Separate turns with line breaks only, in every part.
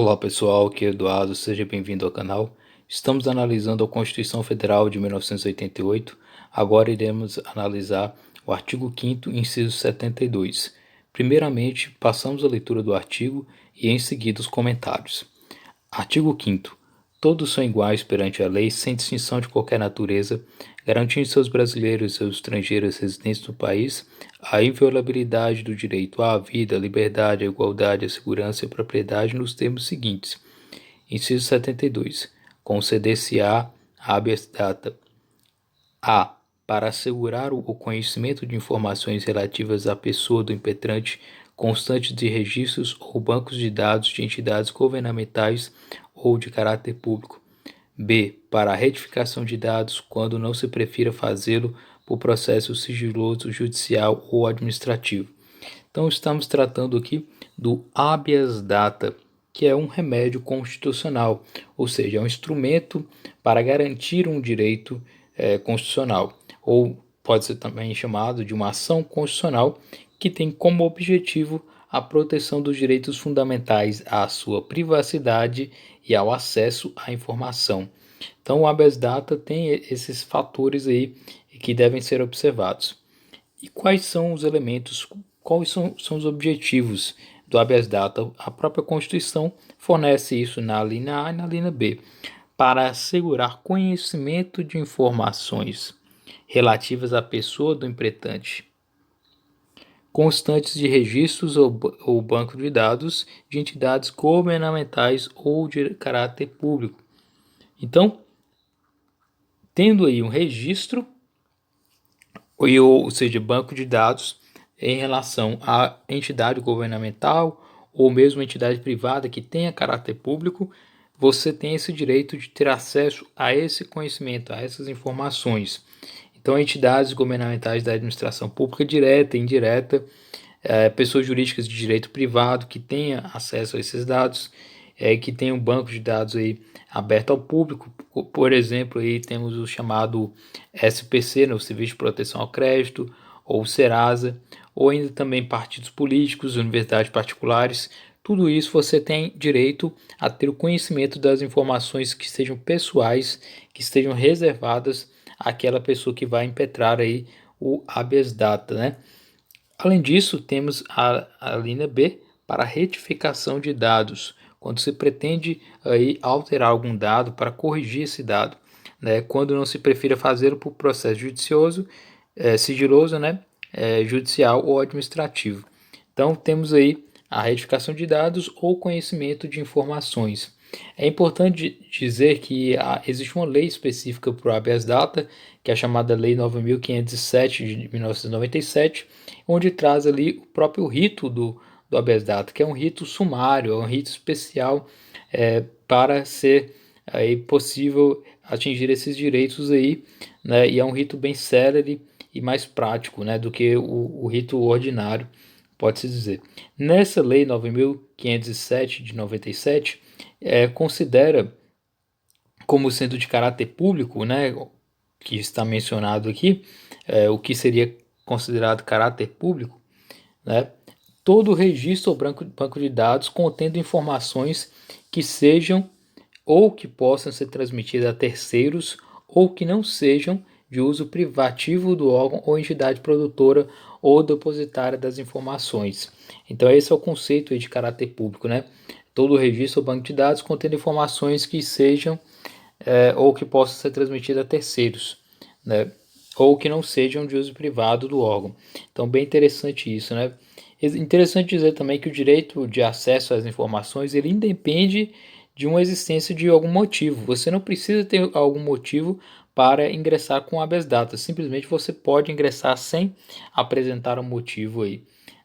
Olá pessoal, aqui é Eduardo, seja bem-vindo ao canal. Estamos analisando a Constituição Federal de 1988. Agora iremos analisar o artigo 5º, inciso 72. Primeiramente, passamos a leitura do artigo e em seguida os comentários. Artigo 5º. Todos são iguais perante a lei, sem distinção de qualquer natureza, garantindo seus brasileiros e seus estrangeiros residentes no país a inviolabilidade do direito à vida, à liberdade, à igualdade, à segurança e à propriedade nos termos seguintes. Inciso 72. Conceder-se-á habeas data a. Para assegurar o conhecimento de informações relativas à pessoa do impetrante, constantes de registros ou bancos de dados de entidades governamentais ou de caráter público. B. Para a retificação de dados, quando não se prefira fazê-lo por processo sigiloso, judicial ou administrativo. Então, estamos tratando aqui do habeas data, que é um remédio constitucional, ou seja, é um instrumento para garantir um direito constitucional, ou pode ser também chamado de uma ação constitucional que tem como objetivo a proteção dos direitos fundamentais à sua privacidade e ao acesso à informação. Então, o habeas data tem esses fatores aí que devem ser observados. E quais são os elementos, quais são os objetivos do habeas data? A própria Constituição fornece isso na linha A e na linha B, para assegurar conhecimento de informações relativas à pessoa do impetrante, constantes de registros ou banco de dados de entidades governamentais ou de caráter público. Então, tendo aí um registro, ou seja, banco de dados em relação à entidade governamental ou mesmo entidade privada que tenha caráter público, você tem esse direito de ter acesso a esse conhecimento, a essas informações. Então, entidades governamentais da administração pública direta e indireta, pessoas jurídicas de direito privado que tenham acesso a esses dados, que tenham um banco de dados aí aberto ao público. Por exemplo, aí temos o chamado SPC, né, o Serviço de Proteção ao Crédito, ou o Serasa, ou ainda também partidos políticos, universidades particulares. Tudo isso você tem direito a ter o conhecimento das informações que sejam pessoais, que estejam reservadas àquela pessoa que vai impetrar aí o habeas data, né? Além disso, temos a linha B para retificação de dados, quando se pretende aí alterar algum dado para corrigir esse dado, né? Quando não se prefira fazê-lo por processo judicioso, sigiloso, né? Judicial ou administrativo. Então, temos aí a retificação de dados ou conhecimento de informações. É importante dizer que existe uma lei específica para o habeas data, que é a chamada Lei 9.507 de 1997, onde traz ali o próprio rito do habeas data, que é um rito sumário, é um rito especial para ser aí possível atingir esses direitos aí, né? E é um rito bem célere e mais prático, né, do que o rito ordinário, pode-se dizer. Nessa Lei 9.507 de 97, considera como sendo de caráter público, né, que está mencionado aqui, o que seria considerado caráter público, né, todo registro ou banco de dados contendo informações que sejam ou que possam ser transmitidas a terceiros ou que não sejam de uso privativo do órgão ou entidade produtora ou depositária das informações. Então esse é o conceito aí de caráter público, né? Todo registro ou banco de dados contendo informações que sejam ou que possam ser transmitidas a terceiros, né? Ou que não sejam de uso privado do órgão. Então bem interessante isso, né? Interessante dizer também que o direito de acesso às informações ele independe de uma existência de algum motivo. Você não precisa ter algum motivo para ingressar com habeas data. Simplesmente você pode ingressar sem apresentar um motivo aí,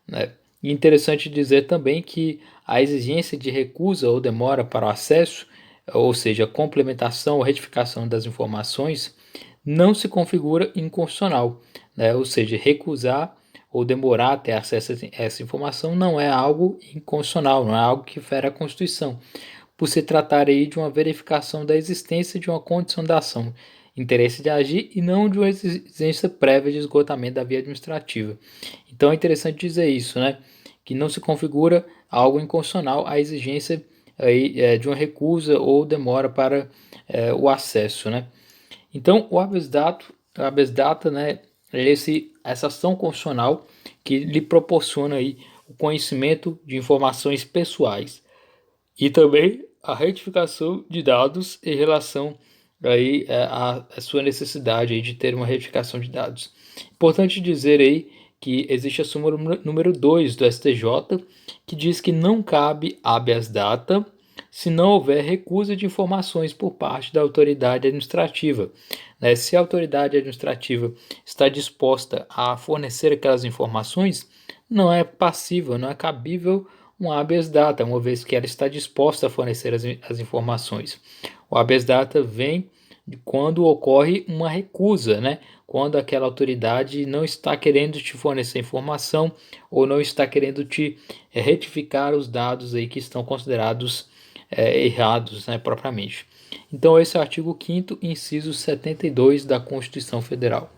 né? E interessante dizer também que a exigência de recusa ou demora para o acesso, ou seja, complementação ou retificação das informações, não se configura inconstitucional, né? Ou seja, recusar ou demorar a ter acesso a essa informação não é algo inconstitucional, não é algo que fere a Constituição, por se tratar aí de uma verificação da existência de uma condição da ação, interesse de agir e não de uma exigência prévia de esgotamento da via administrativa. Então é interessante dizer isso, né? Que não se configura algo inconstitucional a exigência aí, de uma recusa ou demora para o acesso, né? Então, o habeas data, né, é essa ação constitucional que lhe proporciona aí o conhecimento de informações pessoais e também a retificação de dados em relação aí à sua necessidade aí de ter uma retificação de dados. Importante dizer aí que existe a súmula número 2 do STJ, que diz que não cabe habeas data se não houver recusa de informações por parte da autoridade administrativa. Né? Se a autoridade administrativa está disposta a fornecer aquelas informações, não é passível, não é cabível um habeas data, uma vez que ela está disposta a fornecer as informações. O habeas data vem de quando ocorre uma recusa, né? Quando aquela autoridade não está querendo te fornecer informação ou não está querendo te retificar os dados aí que estão considerados errados, né, propriamente. Então esse é o artigo 5º, inciso 72 da Constituição Federal.